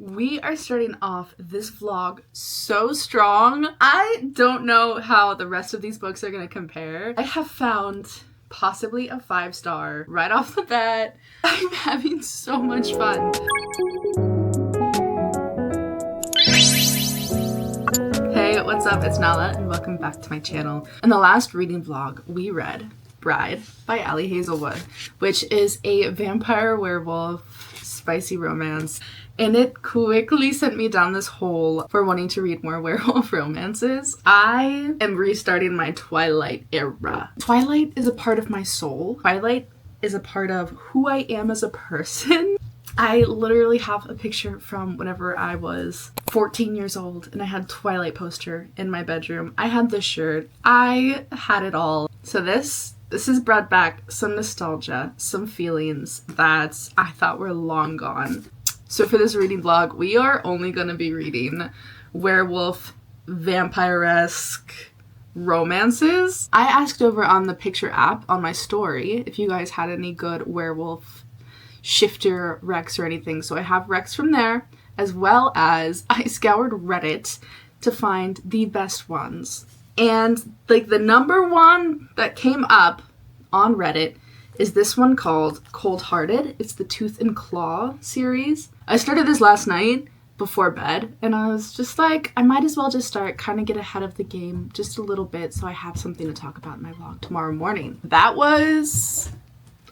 We are starting off this vlog so strong. I don't know how the rest of these books are going to compare. I have found possibly a 5-star right off the bat. I'm having so much fun. Hey, what's up? It's Nala and welcome back to my channel. In the last reading vlog, we read Bride by Ali Hazelwood, which is a vampire werewolf spicy romance. And it quickly sent me down this hole for wanting to read more werewolf romances. I am restarting my Twilight era. Twilight is a part of my soul. Twilight is a part of who I am as a person. I literally have a picture from whenever I was 14 years old and I had Twilight poster in my bedroom. I had this shirt. I had it all. So this has brought back some nostalgia, some feelings that I thought were long gone. So for this reading vlog, we are only going to be reading werewolf, vampire-esque romances. I asked over on the picture app on my story if you guys had any good werewolf shifter recs or anything. So I have recs from there, as well as I scoured Reddit to find the best ones. And like the number one that came up on Reddit is this one called Cold Hearted. It's the Tooth and Claw series. I started this last night before bed and I was just like, I might as well just start, kind of get ahead of the game just a little bit so I have something to talk about in my vlog tomorrow morning. That was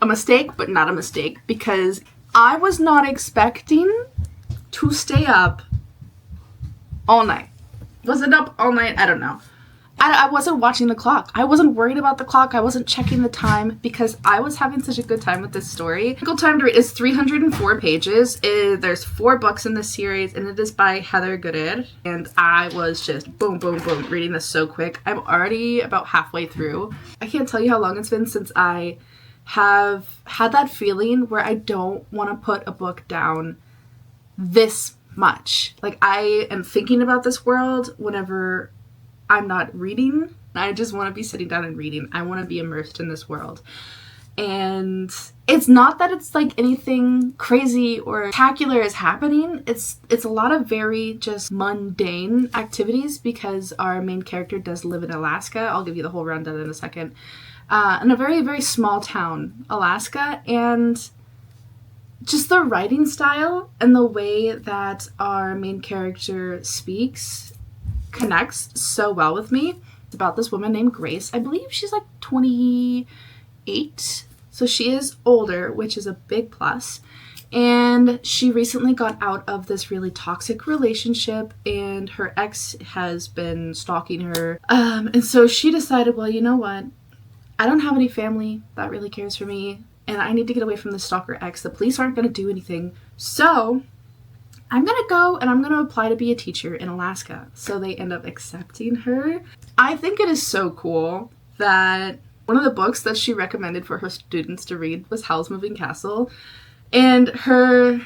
a mistake, but not a mistake, because I was not expecting to stay up all night. Was it up all night? I don't know. I wasn't watching the clock. I wasn't worried about the clock. I wasn't checking the time because I was having such a good time with this story. Typical time to read is 304 pages. There's 4 books in this series and it is by Heather Gooder. And I was just boom, boom, boom, reading this so quick. I'm already about halfway through. I can't tell you how long it's been since I have had that feeling where I don't want to put a book down this much. Like I am thinking about this world whenever I'm not reading. I just want to be sitting down and reading. I want to be immersed in this world. And it's not that it's like anything crazy or spectacular is happening. It's a lot of very just mundane activities because our main character does live in Alaska. I'll give you the whole rundown in a second. In a very, very small town, Alaska. And just the writing style and the way that our main character speaks connects so well with me. It's about this woman named Grace. I believe she's like 28, so she is older, which is a big plus. And she recently got out of this really toxic relationship and her ex has been stalking her. And so she decided, well, you know what? I don't have any family that really cares for me and I need to get away from the stalker ex. The police aren't going to do anything. So I'm going to go and I'm going to apply to be a teacher in Alaska. So they end up accepting her. I think it is so cool that one of the books that she recommended for her students to read was Howl's Moving Castle. And her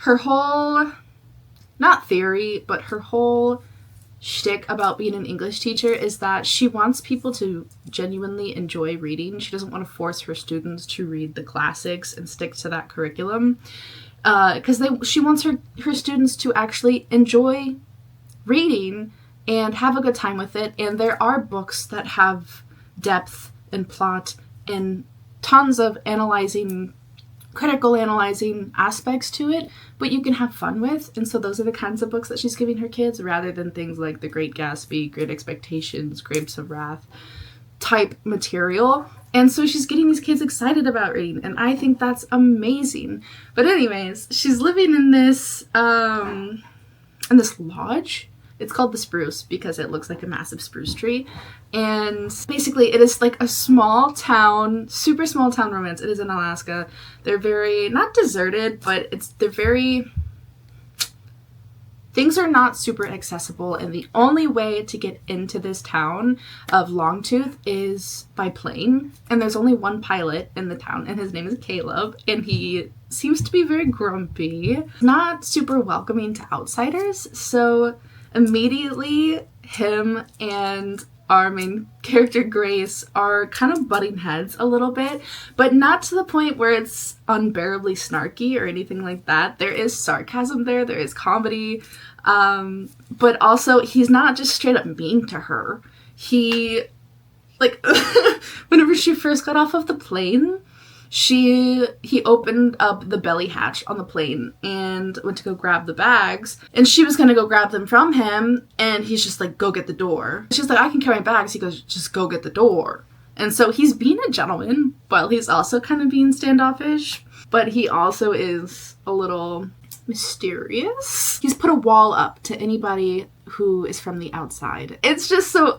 whole, not theory, but her whole shtick about being an English teacher is that she wants people to genuinely enjoy reading. She doesn't want to force her students to read the classics and stick to that curriculum. Because she wants her students to actually enjoy reading and have a good time with it. And there are books that have depth and plot and tons of critical analyzing aspects to it, but you can have fun with. And so those are the kinds of books that she's giving her kids rather than things like The Great Gatsby, Great Expectations, Grapes of Wrath type material. And so she's getting these kids excited about reading, and I think that's amazing. But anyways, she's living in this lodge. It's called the Spruce because it looks like a massive spruce tree. And basically it is like a small town, super small town romance. It is in Alaska. They're very, not deserted, but things are not super accessible, and the only way to get into this town of Longtooth is by plane. And there's only one pilot in the town, and his name is Caleb, and he seems to be very grumpy, not super welcoming to outsiders. So immediately him and our main character Grace are kind of butting heads a little bit, but not to the point where it's unbearably snarky or anything like that. There is sarcasm there is comedy, but also he's not just straight up mean to her. He, like, whenever she first got off of the plane, he opened up the belly hatch on the plane and went to go grab the bags, and she was gonna go grab them from him, and he's just like, go get the door. She's like, I can carry my bags. He goes, just go get the door. And so he's being a gentleman, but he's also kind of being standoffish, but he also is a little mysterious. He's put a wall up to anybody who is from the outside. It's just so,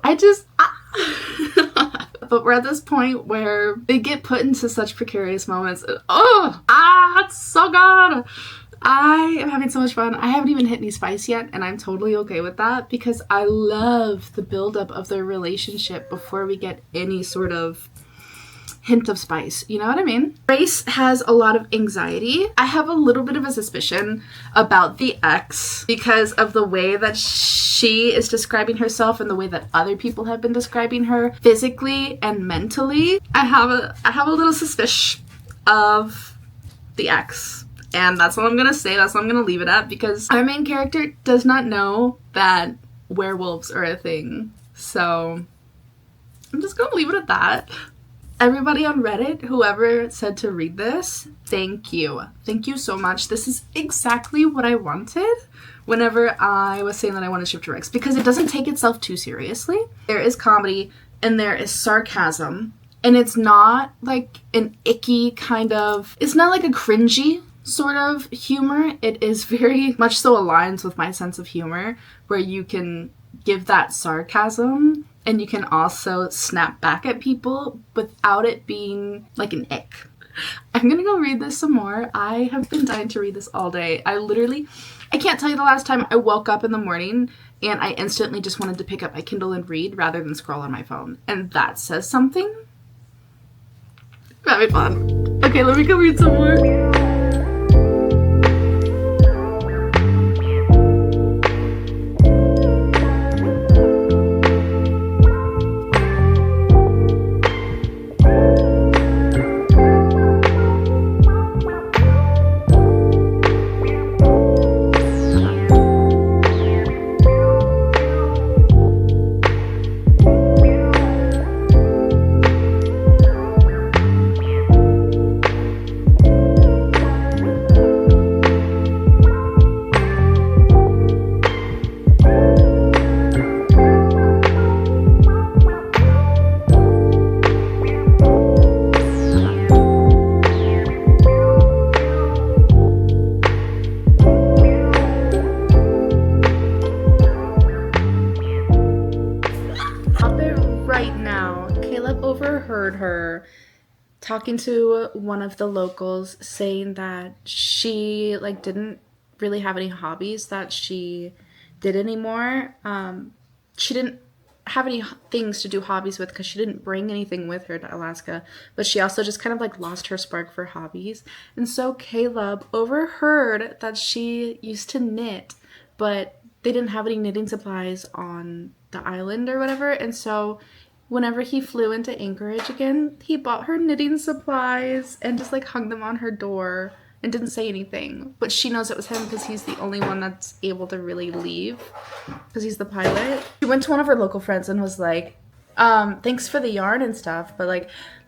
but we're at this point where they get put into such precarious moments. It's so good. I am having so much fun. I haven't even hit any spice yet, and I'm totally okay with that because I love the buildup of their relationship before we get any sort of hint of spice. You know what I mean? Grace has a lot of anxiety. I have a little bit of a suspicion about the ex because of the way that she is describing herself and the way that other people have been describing her physically and mentally. I have a little suspicion of the ex. And that's what I'm gonna say. That's what I'm gonna leave it at because our main character does not know that werewolves are a thing. So I'm just gonna leave it at that. Everybody on Reddit, whoever said to read this, thank you. Thank you so much. This is exactly what I wanted whenever I was saying that I want to ship to Rex, because it doesn't take itself too seriously. There is comedy and there is sarcasm, and it's not like an icky kind of, it's not like a cringy sort of humor. It is very much so aligns with my sense of humor, where you can give that sarcasm and you can also snap back at people without it being like an ick. I'm gonna go read this some more. I have been dying to read this all day. I can't tell you the last time I woke up in the morning and I instantly just wanted to pick up my Kindle and read rather than scroll on my phone. And that says something. I'm having fun. Okay, let me go read some more. Overheard her talking to one of the locals saying that she didn't really have any hobbies that she did anymore. She didn't have any things to do hobbies with because she didn't bring anything with her to Alaska, but she also just kind of lost her spark for hobbies. And so Caleb overheard that she used to knit, but they didn't have any knitting supplies on the island or whatever, and so whenever he flew into Anchorage again, he bought her knitting supplies and just hung them on her door and didn't say anything. But she knows it was him because he's the only one that's able to really leave because he's the pilot. She went to one of her local friends and was like, thanks for the yarn and stuff, but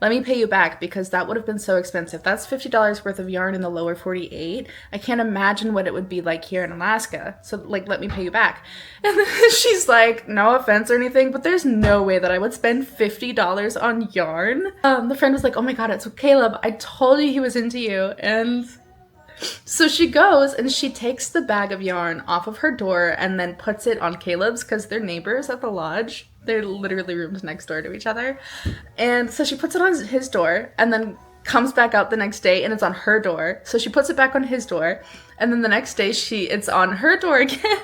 let me pay you back because that would have been so expensive. That's $50 worth of yarn in the lower 48. I can't imagine what it would be like here in Alaska. So let me pay you back. And then she's like, no offense or anything, but there's no way that I would spend $50 on yarn. The friend was like, oh my God, it's Caleb. I told you he was into you. And so she goes and she takes the bag of yarn off of her door and then puts it on Caleb's because they're neighbors at the lodge. They're literally rooms next door to each other. And so she puts it on his door and then comes back out the next day and it's on her door. So she puts it back on his door. And then the next day it's on her door again.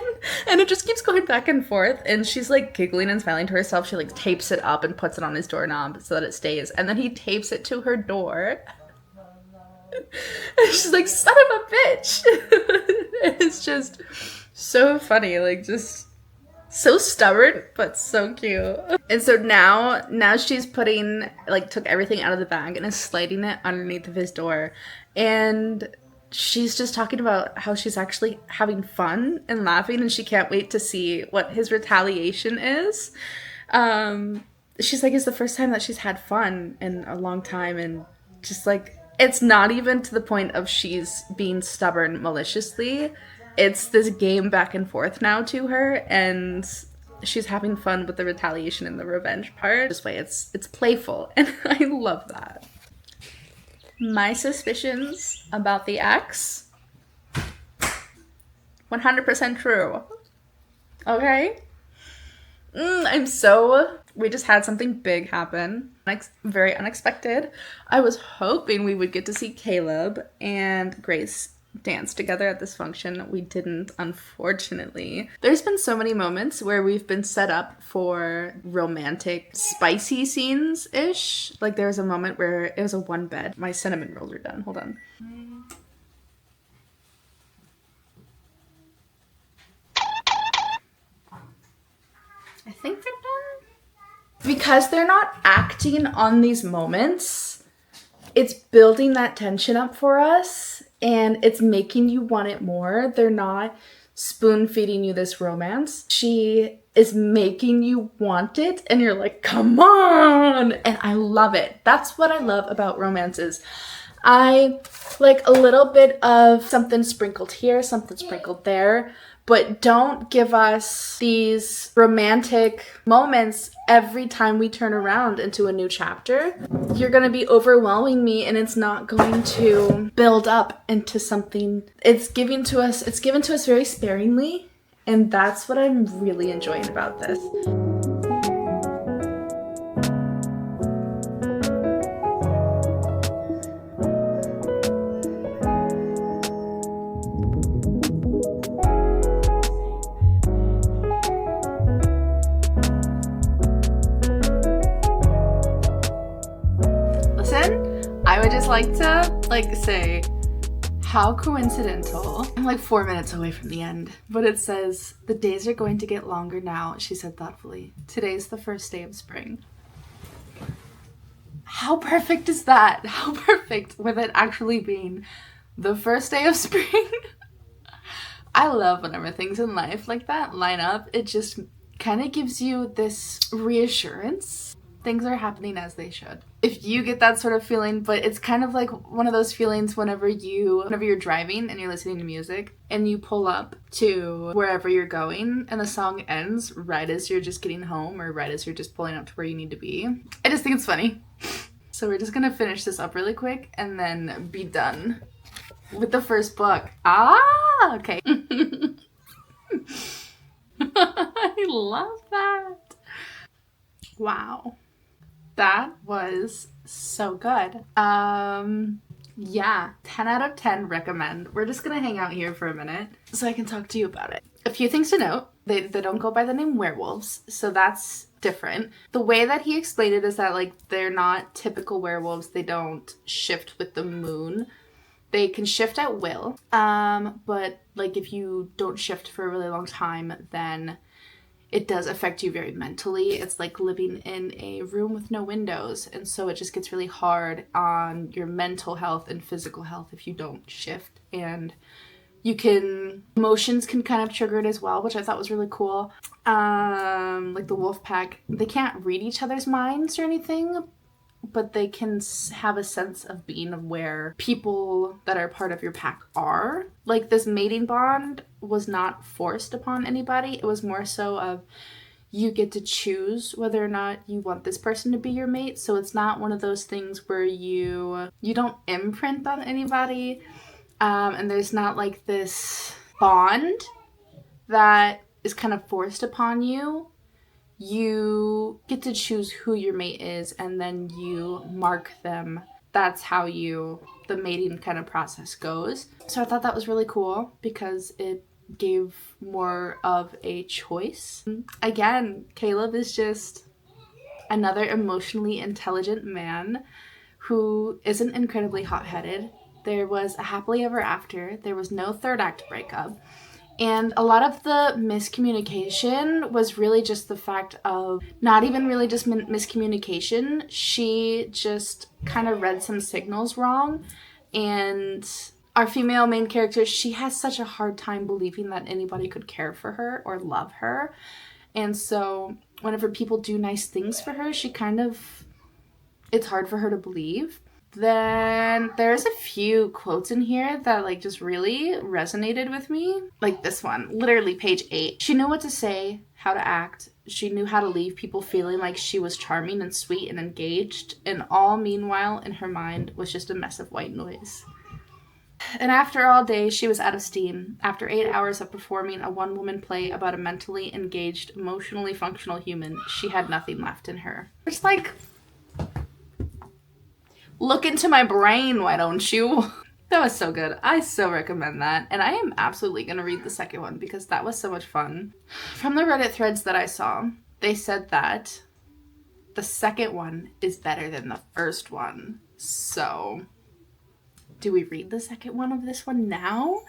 And it just keeps going back and forth. And she's giggling and smiling to herself. She tapes it up and puts it on his doorknob so that it stays. And then he tapes it to her door. And she's like, son of a bitch. It's just so funny. So stubborn, but so cute. And so now she's putting, like, took everything out of the bag and is sliding it underneath of his door. And she's just talking about how she's actually having fun and laughing, and she can't wait to see what his retaliation is. She's like, it's the first time that she's had fun in a long time, and just like, it's not even to the point of she's being stubborn maliciously. It's this game back and forth now to her, and she's having fun with the retaliation and the revenge part. This way, it's playful, and I love that. My suspicions about the ex, 100% true. Okay? We just had something big happen. Very unexpected. I was hoping we would get to see Caleb and Grace dance together at this function. We didn't, unfortunately. There's been so many moments where we've been set up for romantic, spicy scenes-ish. Like, there was a moment where it was a one bed. My cinnamon rolls are done. Hold on. I think they're done. Because they're not acting on these moments, it's building that tension up for us, and it's making you want it more. They're not spoon feeding you this romance. She is making you want it, and you're like, come on! And I love it. That's what I love about romances. I like a little bit of something sprinkled here, something sprinkled there, but don't give us these romantic moments every time we turn around into a new chapter. You're going to be overwhelming me, and it's not going to build up into something. It's given to us very sparingly, and that's what I'm really enjoying about this. I would just like to say how coincidental. I'm like 4 minutes away from the end, but it says the days are going to get longer now, she said thoughtfully. Today's the first day of spring. How perfect is that? How perfect with it actually being the first day of spring. I love whenever things in life like that line up. It just kind of gives you this reassurance. Things are happening as they should. If you get that sort of feeling, but it's kind of like one of those feelings whenever you're driving and you're listening to music and you pull up to wherever you're going and the song ends right as you're just getting home or right as you're just pulling up to where you need to be. I just think it's funny. So we're just gonna finish this up really quick and then be done with the first book. Okay. I love that. Wow. That was so good. Yeah, 10 out of 10 recommend. We're just gonna hang out here for a minute so I can talk to you about it. A few things to note. They don't go by the name werewolves, so that's different. The way that he explained it is that, like, they're not typical werewolves. They don't shift with the moon. They can shift at will, but, like, if you don't shift for a really long time, then it does affect you very mentally. It's like living in a room with no windows. And so it just gets really hard on your mental health and physical health if you don't shift. And emotions can kind of trigger it as well, which I thought was really cool. Like the wolf pack, they can't read each other's minds or anything, but they can have a sense of being aware people that are part of your pack are. Like, this mating bond was not forced upon anybody. It was more so of you get to choose whether or not you want this person to be your mate. So it's not one of those things where you don't imprint on anybody. And there's not like this bond that is kind of forced upon you. You get to choose who your mate is, and then you mark them. That's how the mating kind of process goes. So I thought that was really cool because it gave more of a choice. Again, Caleb is just another emotionally intelligent man who isn't incredibly hot-headed. There was a happily ever after. There was no third act breakup. And a lot of the miscommunication was really just the fact of not even really just miscommunication. She just kind of read some signals wrong. And our female main character, she has such a hard time believing that anybody could care for her or love her. And so whenever people do nice things for her, it's hard for her to believe. Then there's a few quotes in here that like just really resonated with me. Like this one, literally page 8. She knew what to say, how to act. She knew how to leave people feeling like she was charming and sweet and engaged. And all meanwhile in her mind was just a mess of white noise. And after all day, she was out of steam. After 8 hours of performing a one-woman play about a mentally engaged, emotionally functional human, she had nothing left in her. It's like, look into my brain, why don't you? That was so good. I so recommend that. And I am absolutely going to read the second one because that was so much fun. From the Reddit threads that I saw, they said that the second one is better than the first one. So, do we read the second one of this one now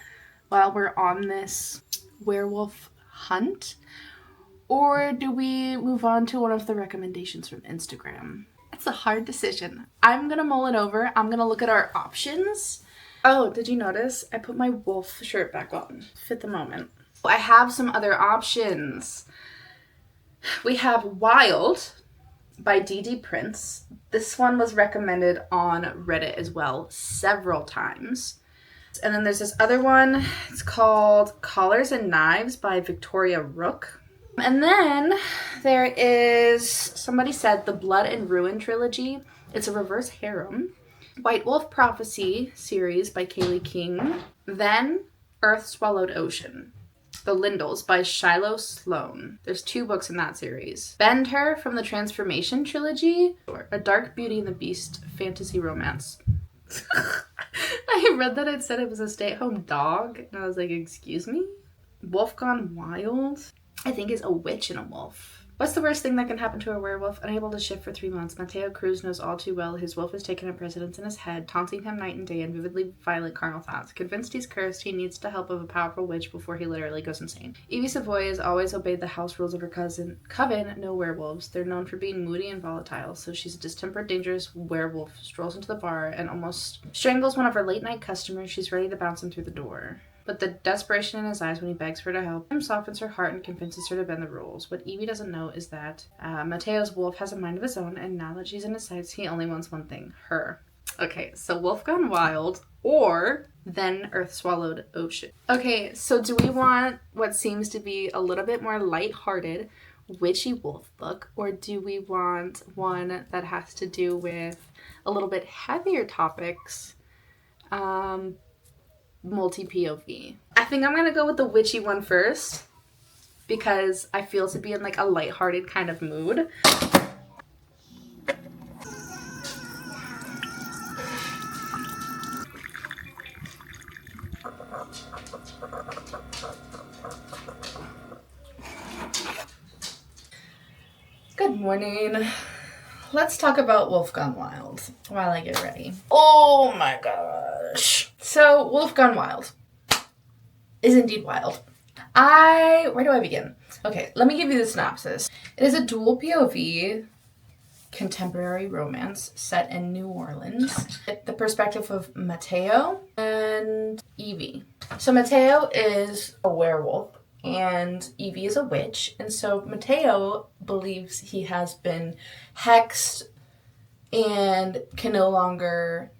while we're on this werewolf hunt? Or do we move on to one of the recommendations from Instagram? It's a hard decision. I'm gonna mull it over. I'm gonna look at our options. Oh, did you notice? I put my wolf shirt back on. Fit the moment. I have some other options. We have Wild by DD Prince. This one was recommended on Reddit as well several times. And then there's this other one. It's called Collars and Knives by Victoria Rook. And then there is, somebody said, the Blood and Ruin trilogy. It's a reverse harem. White Wolf Prophecy series by Kaylee King. Then Earth Swallowed Ocean. The Lindels by Shiloh Sloan. There's 2 books in that series. Bend Her from the Transformation trilogy. A Dark Beauty and the Beast fantasy romance. I read that it said it was a stay-at-home dog. And I was like, excuse me? Wolf Gone Wild, I think, is a witch and a wolf. What's the worst thing that can happen to a werewolf? Unable to shift for 3 months, Mateo Cruz knows all too well his wolf has taken up residence in his head, taunting him night and day in vividly violent carnal thoughts. Convinced he's cursed, he needs the help of a powerful witch before he literally goes insane. Evie Savoy has always obeyed the house rules of her coven, no werewolves. They're known for being moody and volatile, so she's a distempered, dangerous werewolf, strolls into the bar and almost strangles one of her late-night customers. She's ready to bounce him through the door. But the desperation in his eyes when he begs her to help him softens her heart and convinces her to bend the rules. What Evie doesn't know is that Mateo's wolf has a mind of his own, and now that she's in his sights, he only wants one thing, her. Okay, so Wolf Gone Wild, or Then Earth Swallowed Ocean. Okay, so do we want what seems to be a little bit more lighthearted, witchy wolf book, or do we want one that has to do with a little bit heavier topics? Multi-POV. I think I'm gonna go with the witchy one first because I feel to be in like a lighthearted kind of mood. Good morning. Let's talk about Wolf Gone Wild while I get ready. Oh my gosh. So, Wolf Gone Wild is indeed wild. Where do I begin? Okay, let me give you the synopsis. It is a dual POV contemporary romance set in New Orleans. The perspective of Mateo and Evie. So Mateo is a werewolf and Evie is a witch. And so Mateo believes he has been hexed and can no longer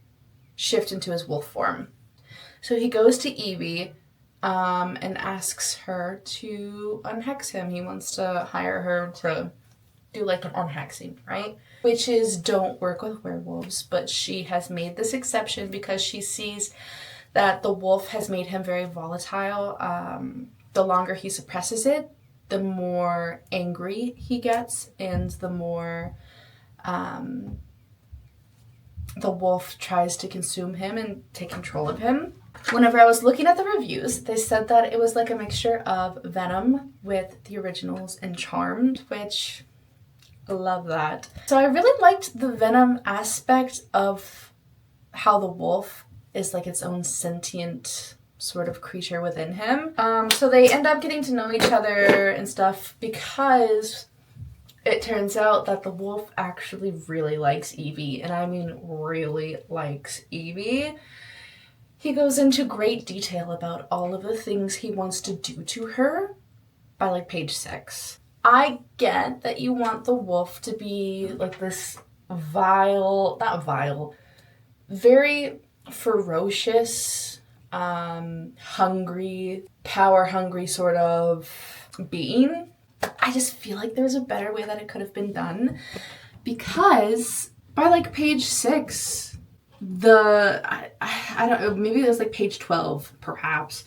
shift into his wolf form. So he goes to Evie and asks her to unhex him. He wants to hire her to do like an unhexing, right? Witches don't work with werewolves, but she has made this exception because she sees that the wolf has made him very volatile. The longer he suppresses it, the more angry he gets and the more the wolf tries to consume him and take control of him. Whenever I was looking at the reviews, they said that it was like a mixture of Venom with the originals and Charmed, which I love that. So I really liked the Venom aspect of how the wolf is like its own sentient sort of creature within him. So they end up getting to know each other and stuff because it turns out that the wolf actually really likes Evie, and I mean really likes Evie. He goes into great detail about all of the things he wants to do to her by like page 6. I get that you want the wolf to be like this very ferocious, hungry, power hungry sort of being. I just feel like there's a better way that it could have been done, because by like page 6, I don't know, maybe it was like page 12 perhaps,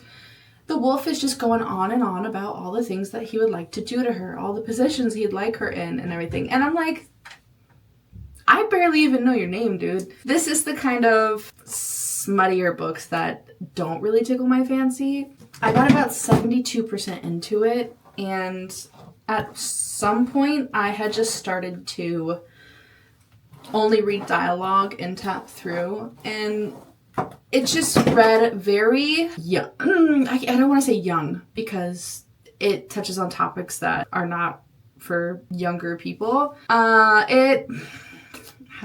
the wolf is just going on and on about all the things that he would like to do to her, all the positions he'd like her in and everything. And I'm like, I barely even know your name, dude. This is the kind of smuttier books that don't really tickle my fancy. I got about 72% into it, and at some point I had just started to only read dialogue and tap through, and it just read very young. I don't want to say young because it touches on topics that are not for younger people. How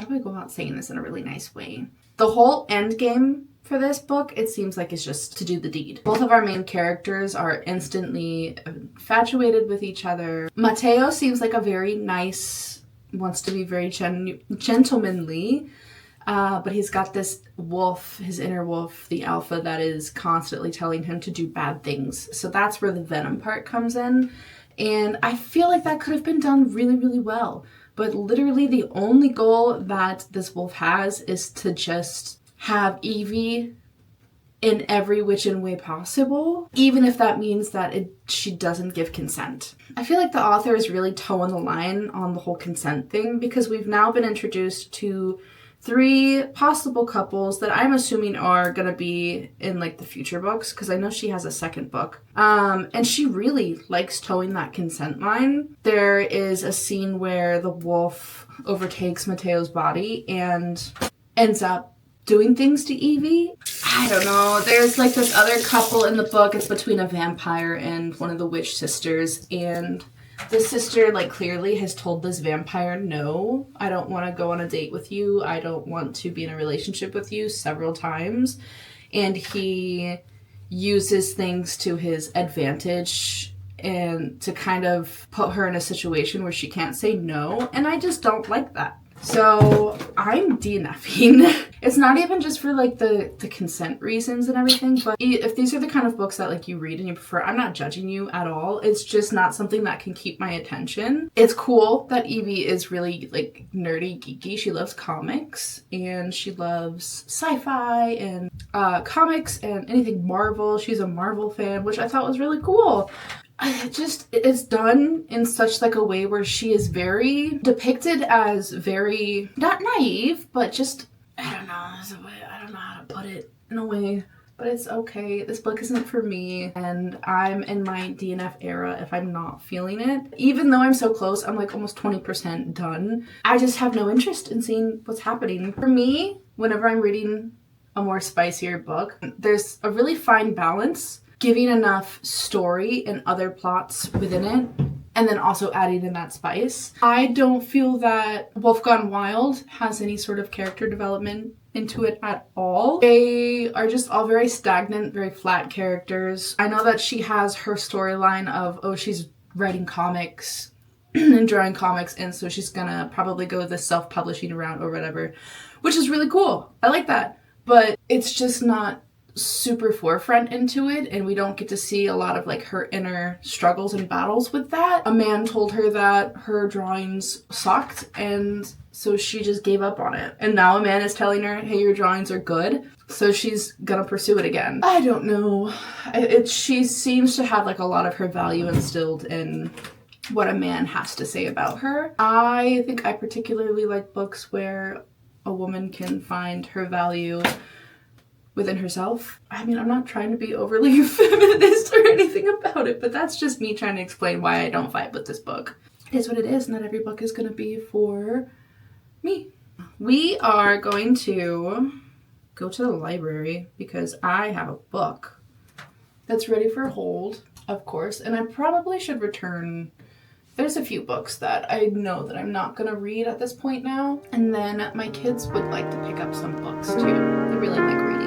do I go about saying this in a really nice way? The whole end game for this book, it seems like it's just to do the deed. Both of our main characters are instantly infatuated with each other. Mateo seems like a very nice, wants to be very gentlemanly, but he's got this wolf, his inner wolf, the alpha, that is constantly telling him to do bad things. So that's where the venom part comes in. And I feel like that could have been done really, really well. But literally the only goal that this wolf has is to just have Evie in every which and way possible, even if that means that she doesn't give consent. I feel like the author is really towing the line on the whole consent thing, because we've now been introduced to 3 possible couples that I'm assuming are gonna be in like the future books, because I know she has a second book. And she really likes towing that consent line. There is a scene where the wolf overtakes Mateo's body and ends up doing things to Evie. I don't know. There's like this other couple in the book. It's between a vampire and one of the witch sisters, and the sister like clearly has told this vampire, no, I don't want to go on a date with you. I don't want to be in a relationship with you, several times. And he uses things to his advantage and to kind of put her in a situation where she can't say no. And I just don't like that. So I'm DNFing. It's not even just for like the consent reasons and everything, but if these are the kind of books that like you read and you prefer, I'm not judging you at all. It's just not something that can keep my attention. It's cool that Evie is really like nerdy, geeky. She loves comics and she loves sci-fi and comics and anything Marvel. She's a Marvel fan, which I thought was really cool. It's done in such like a way where she is very depicted as very, not naive, but just, I don't know how to put it in a way, but it's okay. This book isn't for me, and I'm in my DNF era if I'm not feeling it. Even though I'm so close, I'm like almost 20% done. I just have no interest in seeing what's happening. For me, whenever I'm reading a more spicier book, there's a really fine balance, giving enough story and other plots within it, and then also adding in that spice. I don't feel that Wolf Gone Wild has any sort of character development into it at all. They are just all very stagnant, very flat characters. I know that she has her storyline of, oh, she's writing comics and drawing comics, and so she's gonna probably go the self-publishing route or whatever, which is really cool. I like that. But it's just not super forefront into it, and we don't get to see a lot of like her inner struggles and battles with that. A man told her that her drawings sucked, and so she just gave up on it. And now a man is telling her, hey, your drawings are good, so she's gonna pursue it again. I don't know. She seems to have like a lot of her value instilled in what a man has to say about her. I think I particularly like books where a woman can find her value within herself. I mean, I'm not trying to be overly feminist or anything about it, but that's just me trying to explain why I don't fight with this book. It is what it is. Not every book is going to be for me. We are going to go to the library because I have a book That's ready for hold, of course, and I probably should return. There's a few books that I know that I'm not gonna read at this point now, and then my kids would like to pick up some books too. They really like reading.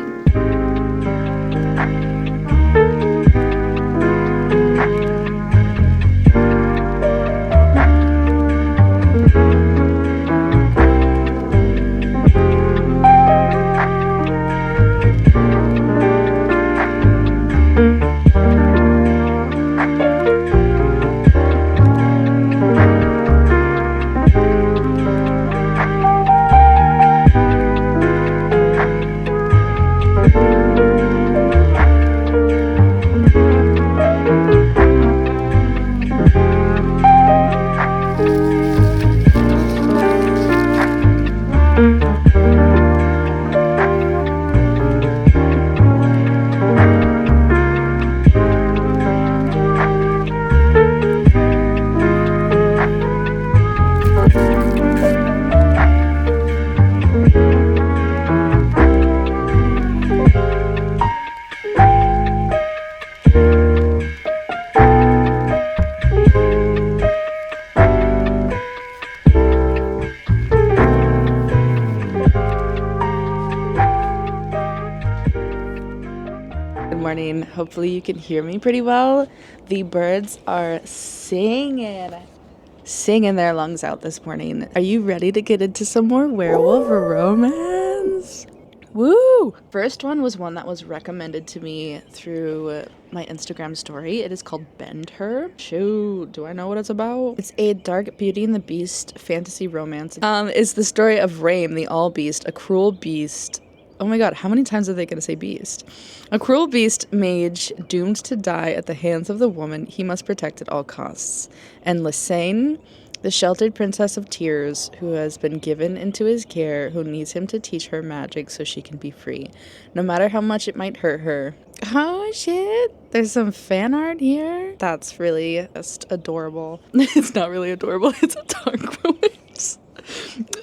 Morning. Hopefully you can hear me pretty well. The birds are singing their lungs out this morning. Are you ready to get into some more werewolf romance? Woo! First one was one that was recommended to me through my Instagram story. It is called Bend Her. Shoot, do I know what it's about? It's a dark Beauty and the Beast fantasy romance. It's the story of Rame, the all beast, a cruel beast. Oh my god, how many times are they going to say beast? A cruel beast mage doomed to die at the hands of the woman he must protect at all costs. And Lysaine, the sheltered princess of tears, who has been given into his care, who needs him to teach her magic so she can be free, no matter how much it might hurt her. Oh shit, there's some fan art here. That's really just adorable. It's not really adorable, it's a dark romance.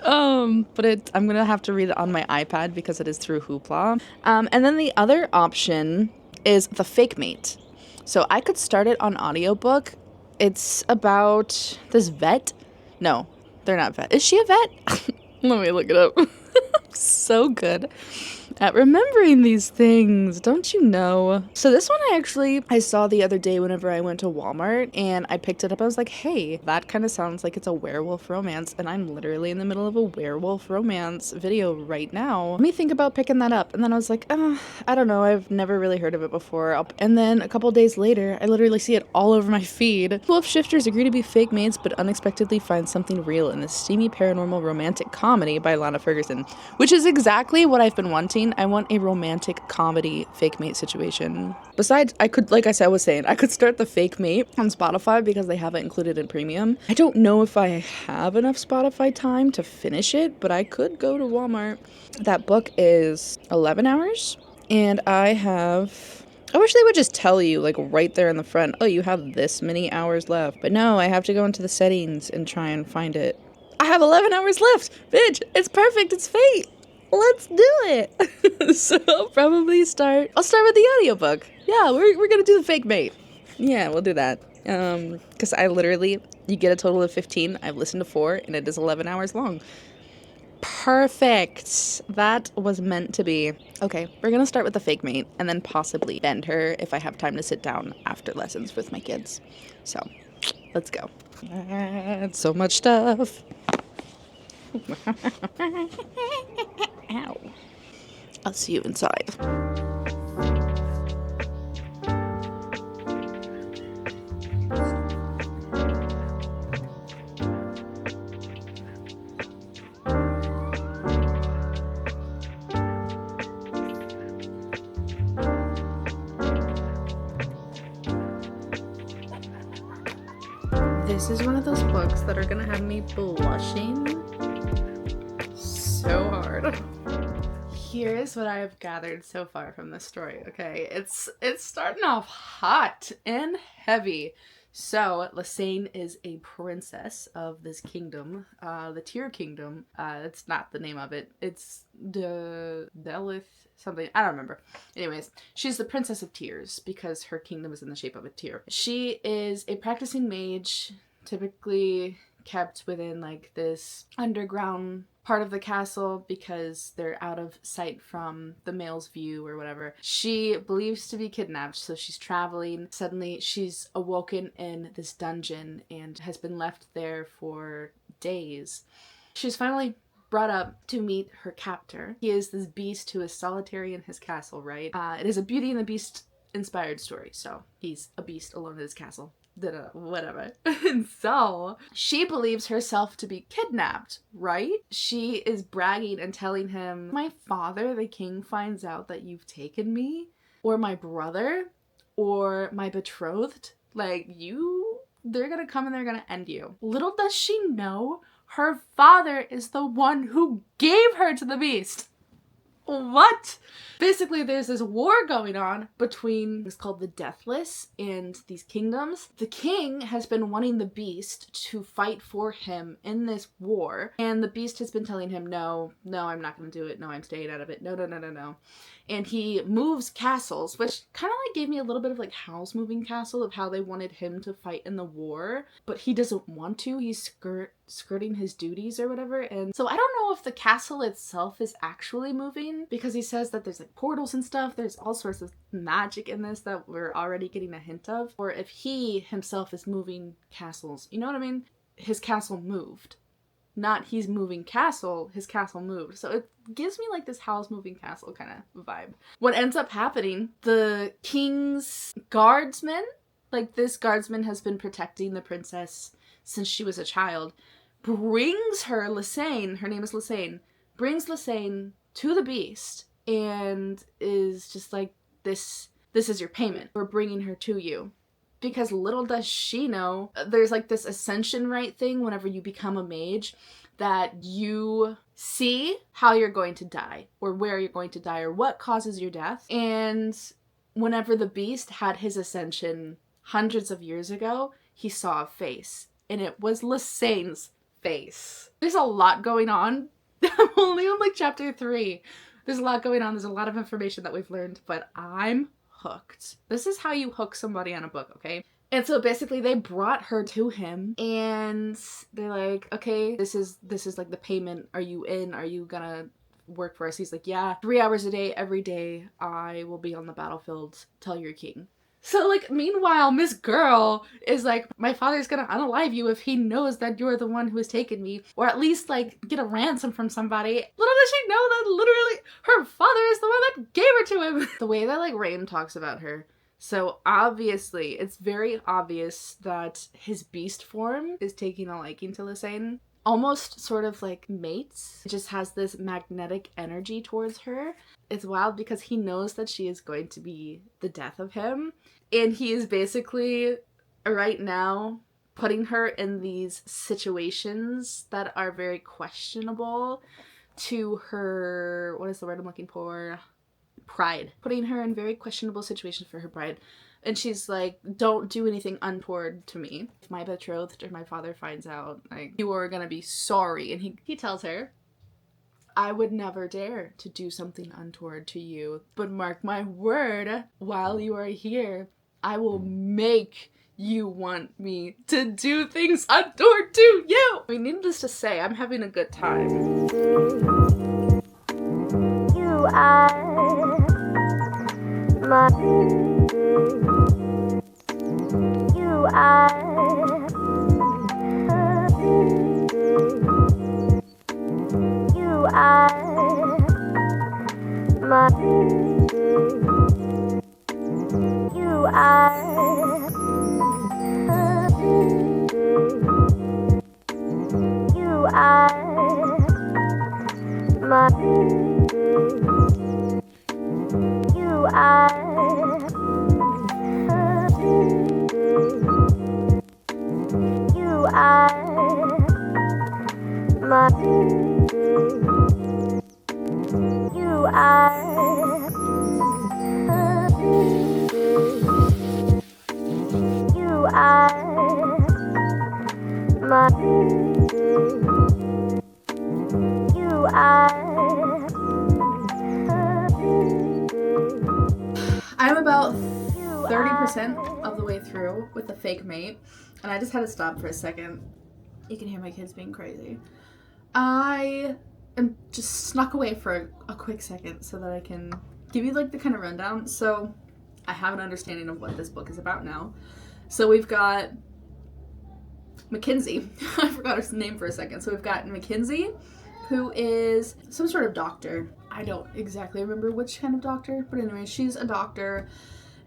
But I'm gonna have to read it on my iPad because it is through Hoopla. And then the other option is The Fake Mate. So I could start it on audiobook. It's about this vet. No, they're not vet. Is she a vet? Let me look it up. So good at remembering these things, don't you know? So this one I saw the other day whenever I went to Walmart, and I picked it up. I was like, hey, that kind of sounds like it's a werewolf romance, and I'm literally in the middle of a werewolf romance video right now. Let me think about picking that up. And then I was like, I don't know, I've never really heard of it before. And then a couple days later, I literally see it all over my feed. Wolf shifters agree to be fake mates, but unexpectedly find something real in this steamy paranormal romantic comedy by Lana Ferguson, which is exactly what I've been wanting. I want a romantic comedy fake mate situation. Besides, I could start The Fake Mate on Spotify because they have it included in premium. I don't know if I have enough Spotify time to finish it, but I could go to Walmart. That book is 11 hours, and I wish they would just tell you, like, right there in the front, oh, you have this many hours left. But no, I have to go into the settings and try and find it. I have 11 hours left! Bitch, it's perfect, it's fate! Let's do it! So I'll start with the audiobook. Yeah, we're gonna do The Fake Mate. Yeah, we'll do that. Because you get a total of 15. I've listened to 4, and it is 11 hours long. Perfect. That was meant to be. Okay, we're gonna start with The Fake Mate, and then possibly Bend Her if I have time to sit down after lessons with my kids. So, let's go. That's so much stuff. Ow. I'll see you inside. This is one of those books that are gonna have me blushing so hard. Here's what I have gathered so far from this story, okay? It's starting off hot and heavy. So Lysane is a princess of this kingdom, the Tear Kingdom. It's not the name of it. It's Delith something. I don't remember. Anyways, she's the Princess of Tears because her kingdom is in the shape of a tear. She is a practicing mage, typically kept within like this underground part of the castle because they're out of sight from the male's view or whatever. She believes to be kidnapped, so she's traveling. Suddenly she's awoken in this dungeon and has been left there for days. She's finally brought up to meet her captor. He is this beast who is solitary in his castle, right? It is a Beauty and the Beast inspired story, so he's a beast alone in his castle. Whatever. And so she believes herself to be kidnapped, right? She is bragging and telling him, my father, the king, finds out that you've taken me, or my brother, or my betrothed. Like, they're gonna come and they're gonna end you. Little does she know, her father is the one who gave her to the beast. What? Basically, there's this war going on between what's called the Deathless and these kingdoms. The king has been wanting the beast to fight for him in this war, and the beast has been telling him, no, I'm not going to do it. No, I'm staying out of it. No. And he moves castles, which kind of like gave me a little bit of like Hal's moving castle of how they wanted him to fight in the war, but he doesn't want to. He's skirting his duties or whatever. And so I don't know if the castle itself is actually moving, because he says that there's like portals and stuff. There's all sorts of magic in this that we're already getting a hint of. Or if he himself is moving castles. You know what I mean? His castle moved. Not he's moving castle, his castle moved. So it gives me like this Hal's moving castle kind of vibe. What ends up happening, the king's guardsman, like this guardsman has been protecting the princess since she was a child, brings her, Lysane, her name is Lysane, brings Lysane to the beast and is just like, this is your payment. We're bringing her to you. Because little does she know, there's like this ascension rite thing whenever you become a mage, that you see how you're going to die, or where you're going to die, or what causes your death. And whenever the beast had his ascension hundreds of years ago, he saw a face. And it was Lysane's face. There's a lot going on. I'm only on like chapter 3. There's a lot going on. There's a lot of information that we've learned, but I'm hooked. This is how you hook somebody on a book, okay? And so basically they brought her to him and they're like, okay, this is like the payment. Are you in? Are you gonna work for us? He's like, yeah, 3 hours a day, every day I will be on the battlefield. Tell your king. So like, meanwhile, Miss Girl is like, my father's gonna unalive you if he knows that you're the one who has taken me, or at least like get a ransom from somebody. Little does she know that literally her father is the one that gave her to him. The way that like Rain talks about her, so obviously it's very obvious that his beast form is taking a liking to Lysane. Almost sort of like mates. It just has this magnetic energy towards her. It's wild because he knows that she is going to be the death of him. And he is basically, right now, putting her in these situations that are very questionable to her, what is the word I'm looking for? Pride. Putting her in very questionable situations for her pride. And she's like, don't do anything untoward to me. If my betrothed or my father finds out, like, you are gonna be sorry. And he tells her, I would never dare to do something untoward to you. But mark my word, while you are here, I will make you want me to do things untoward to you. I mean, needless to say, I'm having a good time. You are my... You are You are my You are You are my You are You are my You are You are I'm about 30% of the way through with the fake mate, and I just had to stop for a second. You can hear my kids being crazy. I am just snuck away for a quick second so that I can give you like the kind of rundown. So I have an understanding of what this book is about now. So we've got Mackenzie. I forgot her name for a second. So we've got Mackenzie, who is some sort of doctor. I don't exactly remember which kind of doctor, but anyway, she's a doctor,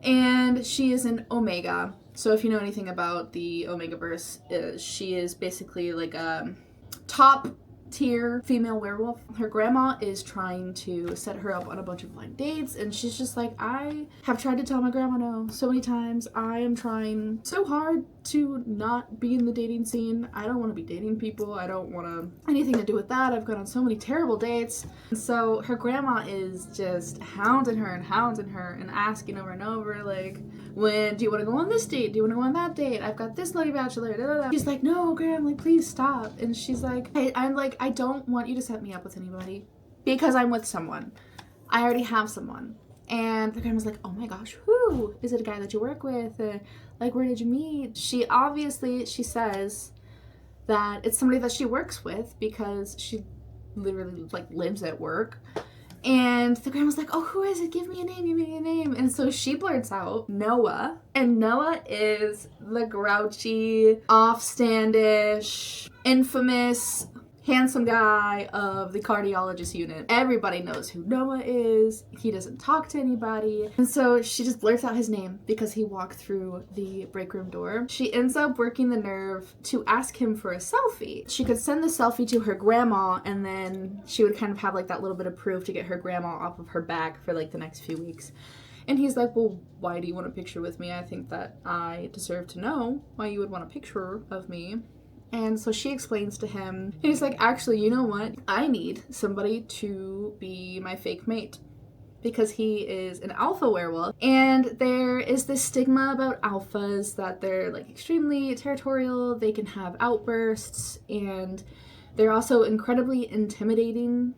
and she is an Omega. So if you know anything about the Omegaverse, she is basically like a top tier female werewolf. Her grandma is trying to set her up on a bunch of blind dates, and she's just like, I have tried to tell my grandma no so many times. I am trying so hard to not be in the dating scene. I don't want to be dating people. I don't want to anything to do with that. I've gone on so many terrible dates. And so her grandma is just hounding her and asking over and over, like, when do you want to go on this date? Do you want to go on that date? I've got this lucky bachelor. Da, da, da. She's like, no, Graham, like, please stop. And she's like, I'm like, I don't want you to set me up with anybody because I'm with someone. I already have someone. And the grandma's like, oh my gosh, who? Is it a guy that you work with? Like, where did you meet? She says that it's somebody that she works with because she literally, like, lives at work. And the grandma's like, oh, who is it? Give me a name. And so she blurts out Noah. And Noah is the grouchy, offstandish, infamous, handsome guy of the cardiologist unit. Everybody knows who Noah is. He doesn't talk to anybody. And so she just blurts out his name because he walked through the break room door. She ends up working the nerve to ask him for a selfie. She could send the selfie to her grandma, and then she would kind of have like that little bit of proof to get her grandma off of her back for like the next few weeks. And he's like, well, why do you want a picture with me? I think that I deserve to know why you would want a picture of me. And so she explains to him, and he's like, actually, you know what? I need somebody to be my fake mate because he is an alpha werewolf. And there is this stigma about alphas that they're like extremely territorial, they can have outbursts, and they're also incredibly intimidating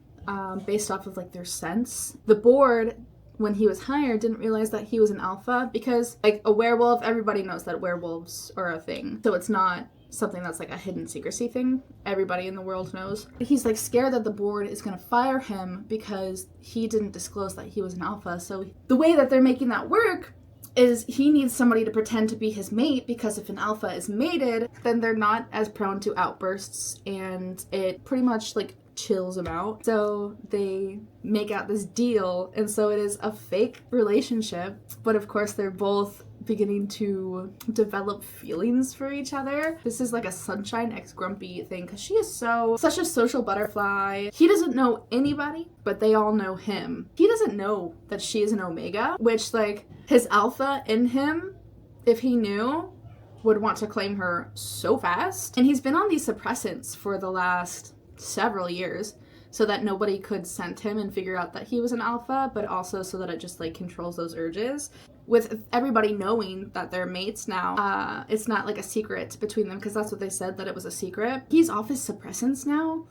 based off of like their sense. The board, when he was hired, didn't realize that he was an alpha because like a werewolf, everybody knows that werewolves are a thing. So it's not something that's like a hidden secrecy thing. Everybody in the world knows. He's like scared that the board is going to fire him because he didn't disclose that he was an alpha. So the way that they're making that work is he needs somebody to pretend to be his mate, because if an alpha is mated, then they're not as prone to outbursts and it pretty much like chills him out. So they make out this deal, and so it is a fake relationship, but of course they're both beginning to develop feelings for each other. This is like a Sunshine X Grumpy thing because she is such a social butterfly. He doesn't know anybody, but they all know him. He doesn't know that she is an Omega, which like his alpha in him, if he knew, would want to claim her so fast. And he's been on these suppressants for the last several years so that nobody could scent him and figure out that he was an alpha, but also so that it just like controls those urges. With everybody knowing that they're mates now, it's not like a secret between them, because that's what they said, that it was a secret. He's off his suppressants now,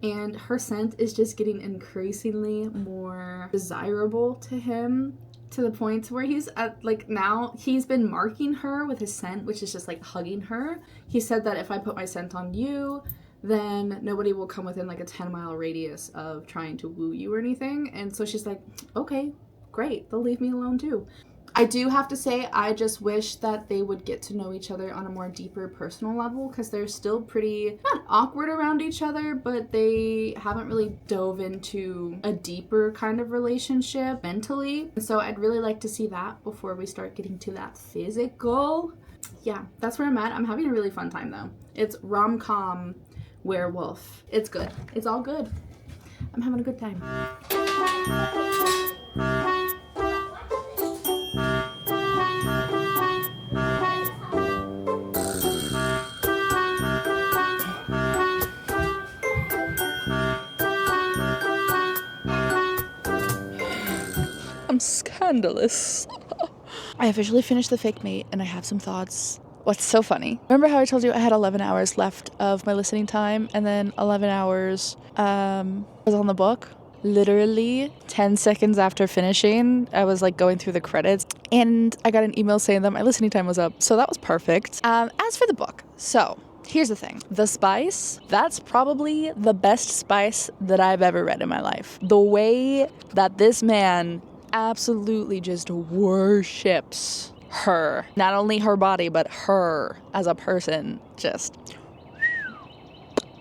and her scent is just getting increasingly more desirable to him, to the point where he's at, like, now he's been marking her with his scent, which is just like hugging her. He said that if I put my scent on you, then nobody will come within like a 10-mile radius of trying to woo you or anything. And so she's like, okay, great, they'll leave me alone too. I do have to say, I just wish that they would get to know each other on a more deeper personal level, because they're still pretty, not awkward around each other, but they haven't really dove into a deeper kind of relationship mentally. And so I'd really like to see that before we start getting to that physical. Yeah, that's where I'm at. I'm having a really fun time though. It's rom-com werewolf. It's good. It's all good. I'm having a good time. I'm scandalous. I officially finished the fake mate, and I have some thoughts what's so funny, remember how I told you I had 11 hours left of my listening time and then 11 hours was on the book? Literally 10 seconds after finishing, I was like going through the credits and I got an email saying that my listening time was up. So that was perfect. As for the book, so here's the thing. The spice, that's probably the best spice that I've ever read in my life. The way that this man absolutely just worships her. Not only her body, but her as a person. Just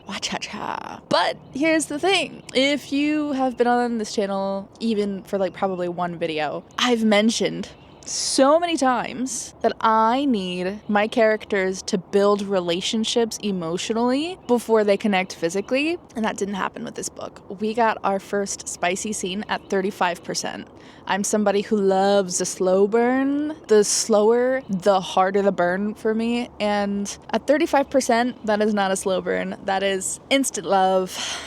Wa-cha-cha. But here's the thing. If you have been on this channel, even for like probably one video, I've mentioned so many times that I need my characters to build relationships emotionally before they connect physically, and that didn't happen with this book. We got our first spicy scene at 35%. I'm somebody who loves a slow burn. The slower, the harder the burn for me, and at 35%, that is not a slow burn. That is instant love.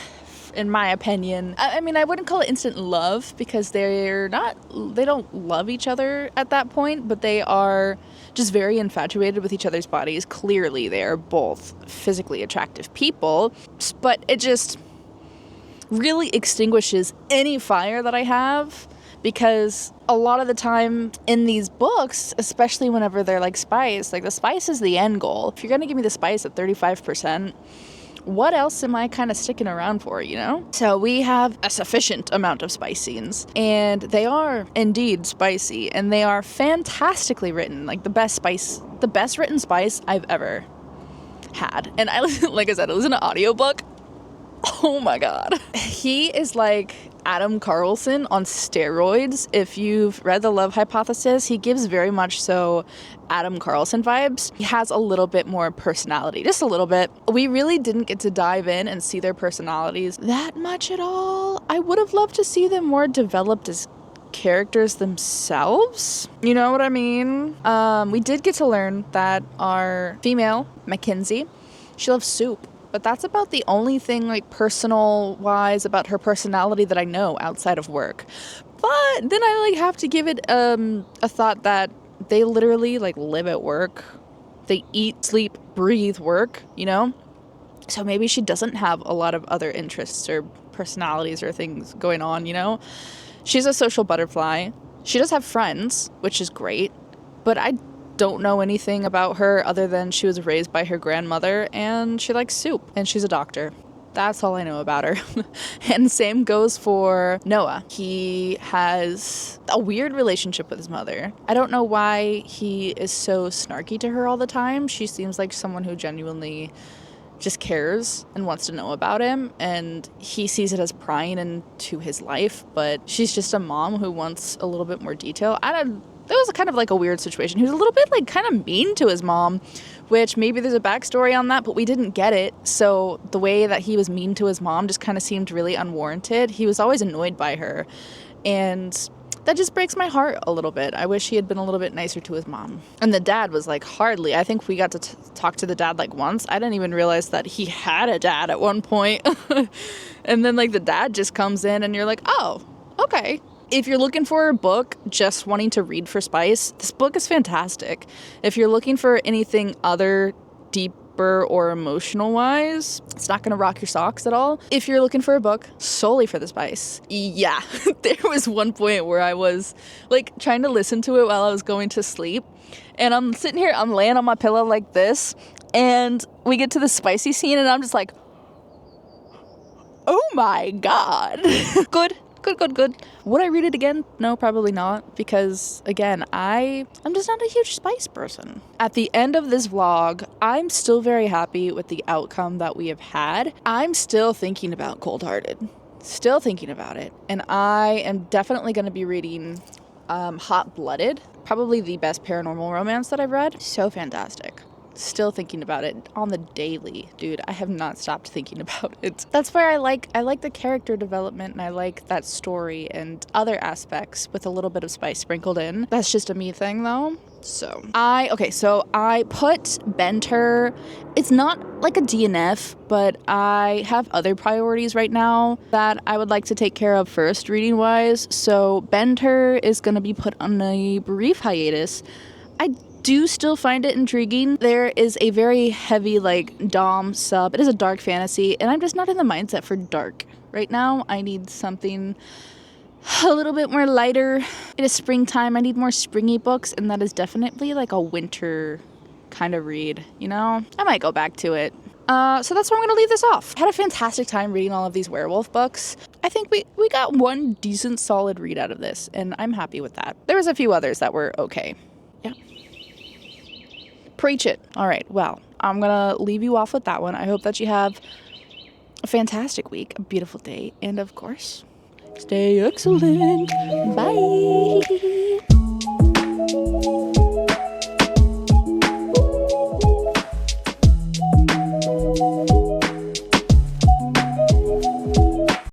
In my opinion. I mean, I wouldn't call it instant love because they don't love each other at that point, but they are just very infatuated with each other's bodies. Clearly, they are both physically attractive people, but it just really extinguishes any fire that I have, because a lot of the time in these books, especially whenever they're like spice, like the spice is the end goal. If you're gonna give me the spice at 35%, what else am I kind of sticking around for, you know? So we have a sufficient amount of spice scenes, and they are indeed spicy, and they are fantastically written, like the best written spice I've ever had. And like I said, I listen to audiobook. Oh my God. He is like Adam Carlson on steroids. If you've read The Love Hypothesis, he gives very much so Adam Carlson vibes. He has a little bit more personality, just a little bit. We really didn't get to dive in and see their personalities that much at all. I would have loved to see them more developed as characters themselves. You know what I mean? We did get to learn that our female, Mackenzie, she loves soup. But that's about the only thing, like, personal-wise about her personality that I know outside of work. But then I, like, have to give it a thought that they literally, like, live at work. They eat, sleep, breathe work, you know? So maybe she doesn't have a lot of other interests or personalities or things going on, you know? She's a social butterfly. She does have friends, which is great. But I don't know anything about her other than she was raised by her grandmother and she likes soup and she's a doctor. That's all I know about her. And same goes for Noah. He has a weird relationship with his mother. I don't know why he is so snarky to her all the time. She seems like someone who genuinely just cares and wants to know about him, and he sees it as prying into his life, but she's just a mom who wants a little bit more detail. That was kind of like a weird situation. He was a little bit like kind of mean to his mom, which maybe there's a backstory on that, but we didn't get it. So the way that he was mean to his mom just kind of seemed really unwarranted. He was always annoyed by her, and that just breaks my heart a little bit. I wish he had been a little bit nicer to his mom. And the dad was like hardly. I think we got to talk to the dad like once. I didn't even realize that he had a dad at one point. And then like the dad just comes in and you're like, oh, okay. If you're looking for a book just wanting to read for spice, this book is fantastic. If you're looking for anything other deeper or emotional wise, it's not going to rock your socks at all. If you're looking for a book solely for the spice, yeah. There was one point where I was like trying to listen to it while I was going to sleep, and I'm sitting here, I'm laying on my pillow like this, and we get to the spicy scene and I'm just like, oh my God. Good. Would I read it again? No, probably not, because again, I'm just not a huge spice person. At the end of this vlog, I'm still very happy with the outcome that we have had. I'm still thinking about Cold Hearted. Still thinking about it. And I am definitely going to be reading Hot Blooded. Probably the best paranormal romance that I've read. So fantastic. Still thinking about it on the daily, dude. I have not stopped thinking about it. That's where I like the character development, and I like that story and other aspects with a little bit of spice sprinkled in. That's just a me thing though. So I put Benter. It's not like a DNF, but I have other priorities right now that I would like to take care of first reading wise. So Benter is going to be put on a brief hiatus. I do still find it intriguing. There is a very heavy like dom sub. It is a dark fantasy, and I'm just not in the mindset for dark right now. I need something a little bit more lighter. It is springtime. I need more springy books, and that is definitely like a winter kind of read, you know? I might go back to it. So that's where I'm going to leave this off. I had a fantastic time reading all of these werewolf books. I think we got one decent solid read out of this, and I'm happy with that. There was a few others that were okay. Yeah. Preach it. All right, well, I'm going to leave you off with that one. I hope that you have a fantastic week, a beautiful day, and of course, stay excellent. Bye.